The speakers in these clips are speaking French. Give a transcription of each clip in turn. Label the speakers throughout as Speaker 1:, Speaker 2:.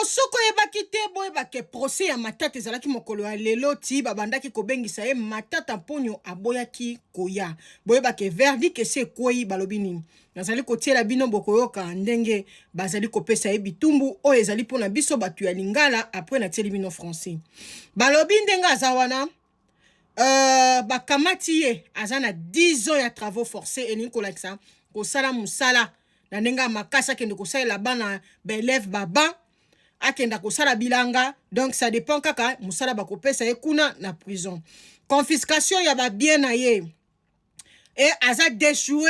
Speaker 1: Soko yebaki te boyebake procès ya Matata ezalaki mokolo ya lelo ti babandaki kobengisa ye Matata Ponyo aboyaki koya. Boyebake verdict ese ekwei balobi nini. Nazali kotiela bino bokoyoka ndenge bazali kopesa ye bitumbu oyo ezali mpona biso bato ya lingala apres natieli bino français. Balobi ndenge aza wana bakamati ye aza na 10 ans ya travaux forcés elingi kolakisa kosala musala na ndenge ya makasi akende kosalela bana baelève baba akenda kosala bilanga, donc ça dépend kaka musala bakopesa ye kuna na prison. Confiscation ya ba bien na ye et aza déchoué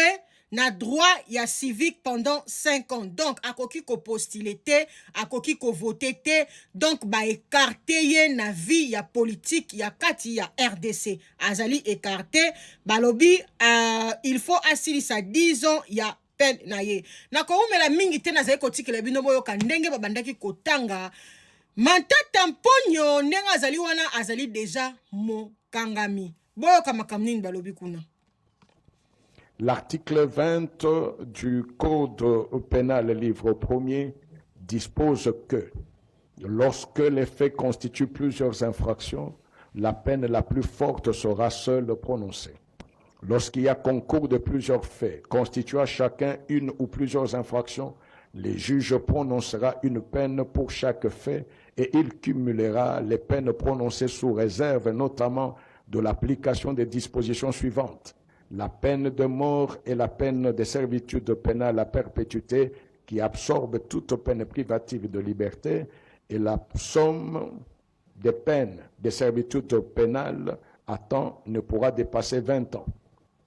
Speaker 1: na droit ya civique pendant 5 ans. Donc akoki ko postuler te, akoki ko voter te, donc ba écarté ye na vie ya politique ya kati ya RDC. Azali écarté, balobi il faut asilisa 10 ans ya peine na ye. Na ko umela mingi te nazali kotikela bino boyoka ndenge babandaki kotanga Matata Ponyo ndenge azali wana azali déjà mokangami. Boyoka makamnini balobi kuna.
Speaker 2: L'article 20 du Code pénal, livre 1er, dispose que lorsque les faits constituent plusieurs infractions, la peine la plus forte sera seule prononcée. Lorsqu'il y a concours de plusieurs faits constituant chacun une ou plusieurs infractions, les juges prononcera une peine pour chaque fait et il cumulera les peines prononcées sous réserve notamment de l'application des dispositions suivantes. La peine de mort et la peine de servitude pénale à perpétuité qui absorbe toute peine privative de liberté et la somme des peines de servitude pénale à temps ne pourra dépasser 20 ans.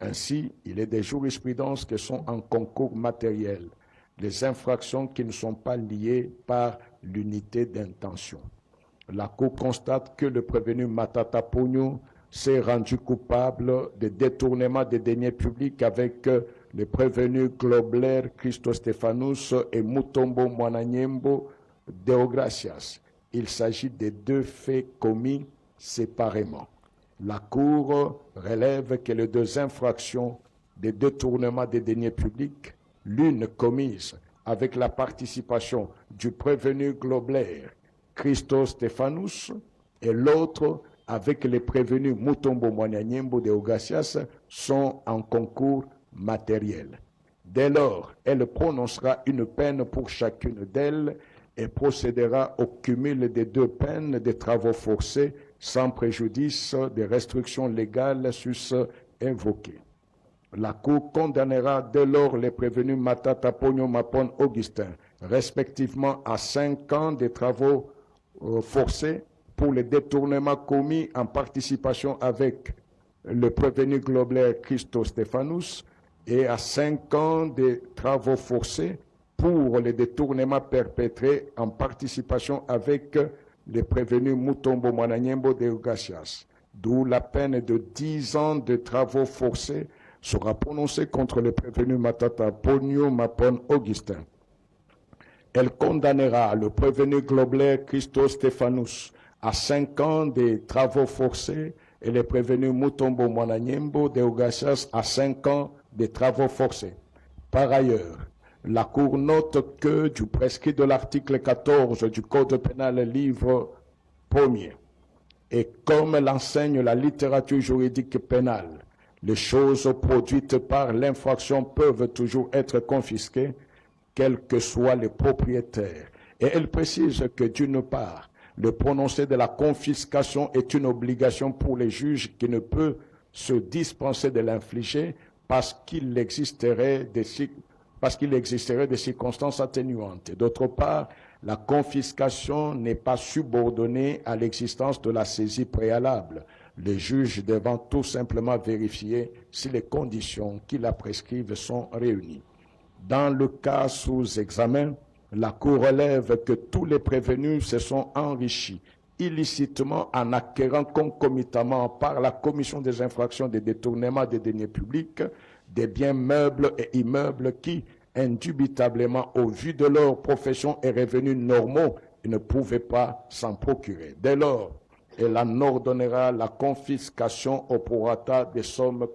Speaker 2: Ainsi, il est des jurisprudences qui sont en concours matériel, les infractions qui ne sont pas liées par l'unité d'intention. La Cour constate que le prévenu Matata Ponyo s'est rendu coupable de détournement des deniers publics avec le prévenu Globler Christo Stéphanus et Mutombo Mwananyembo Deogracias. Il s'agit des deux faits commis séparément. La Cour relève que les deux infractions de détournement des deniers publics, l'une commise avec la participation du prévenu Globler Christo Stéphanus et l'autre avec les prévenus Mutombo Mwananyembo de Ogacias, sont en concours matériel. Dès lors, elle prononcera une peine pour chacune d'elles et procédera au cumul des deux peines de travaux forcés sans préjudice des restrictions légales sus-invoquées. La Cour condamnera dès lors les prévenus Matata Ponyo Mapon Augustin, respectivement à 5 ans de travaux forcés pour les détournements commis en participation avec le prévenu Globler Christo Stéphanus et à 5 ans de travaux forcés pour les détournements perpétrés en participation avec le prévenu Mutombo Mwananyembo de Ogacias, d'où la peine de 10 ans de travaux forcés sera prononcée contre le prévenu Matata Ponyo Mapon Augustin. Elle condamnera le prévenu Globler Christo Stéphanus à 5 ans de travaux forcés et le prévenu Mutombo Mwananyembo de Ogacias à 5 ans de travaux forcés. Par ailleurs, la Cour note que du prescrit de l'article 14 du Code pénal livre 1er, et comme l'enseigne la littérature juridique pénale, les choses produites par l'infraction peuvent toujours être confisquées, quels que soient les propriétaires. Et elle précise que d'une part, le prononcé de la confiscation est une obligation pour les juges qui ne peut se dispenser de l'infliger parce qu'il existerait des circonstances atténuantes. D'autre part, la confiscation n'est pas subordonnée à l'existence de la saisie préalable, les juges devant tout simplement vérifier si les conditions qui la prescrivent sont réunies. Dans le cas sous examen, la Cour relève que tous les prévenus se sont enrichis illicitement en acquérant concomitamment par la commission des infractions de détournement des deniers publics des biens meubles et immeubles qui, indubitablement, au vu de leur profession et revenus normaux, ils ne pouvaient pas s'en procurer. Dès lors, elle en ordonnera la confiscation au prorata des sommes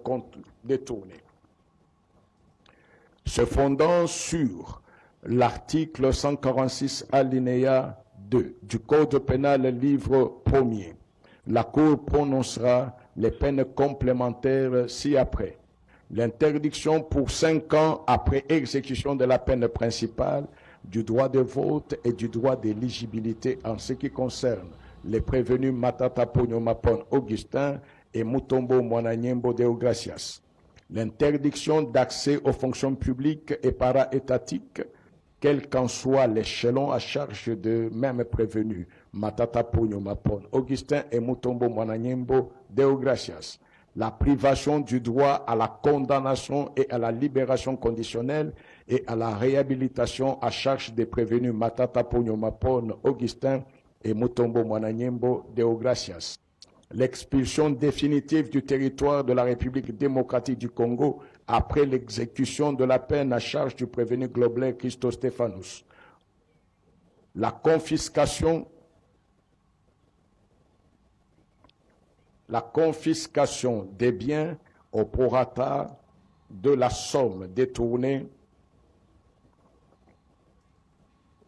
Speaker 2: détournées. Se fondant sur l'article 146 alinéa 2 du Code pénal, livre 1er. La Cour prononcera les peines complémentaires ci-après. L'interdiction pour 5 ans après exécution de la peine principale du droit de vote et du droit d'éligibilité en ce qui concerne les prévenus Matata Ponyo Mapon Augustin et Mutombo Mwananyembo Deogracias. L'interdiction d'accès aux fonctions publiques et para-étatiques, quel qu'en soit l'échelon à charge de même prévenus Matata Ponyo Mapon Augustin et Mutombo Mwananyembo Deogracias. La privation du droit à la condamnation et à la libération conditionnelle et à la réhabilitation à charge des prévenus Matata Ponyo Mapon Augustin et Mutombo Mwananyembo Deogracias. L'expulsion définitive du territoire de la République démocratique du Congo après l'exécution de la peine à charge du prévenu Globler Christo Stéphanous. La confiscation des biens au prorata de la somme détournée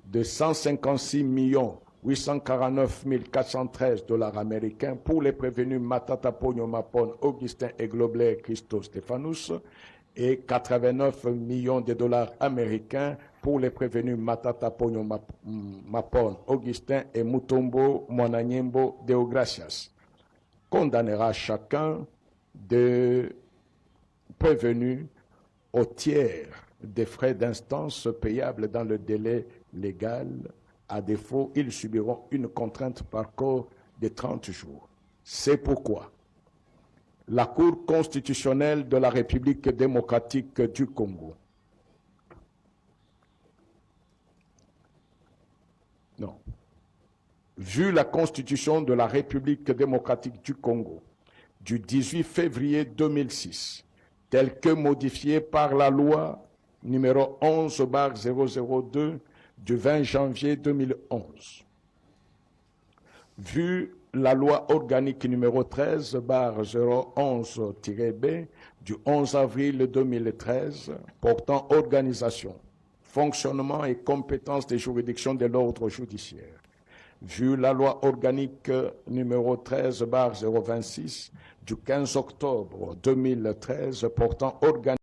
Speaker 2: de 156 849 413 $ américains pour les prévenus Matata Ponyo Mapon Augustin et Globler Christo Stéphanous et 89 millions de dollars américains pour les prévenus Matata Ponyo Mapon Augustin et Mutombo Mwananyembo Deogracias. Condamnera chacun de prévenus au tiers des frais d'instance payables dans le délai légal. À défaut, ils subiront une contrainte par corps de 30 jours. C'est pourquoi la Cour constitutionnelle de la République démocratique du Congo vu la Constitution de la République démocratique du Congo du 18 février 2006, telle que modifiée par la loi numéro 11/002 du 20 janvier 2011, vu la loi organique numéro 13/011-B du 11 avril 2013 portant organisation, fonctionnement et compétences des juridictions de l'ordre judiciaire, vu la loi organique numéro 13/026 du 15 octobre 2013 portant organisation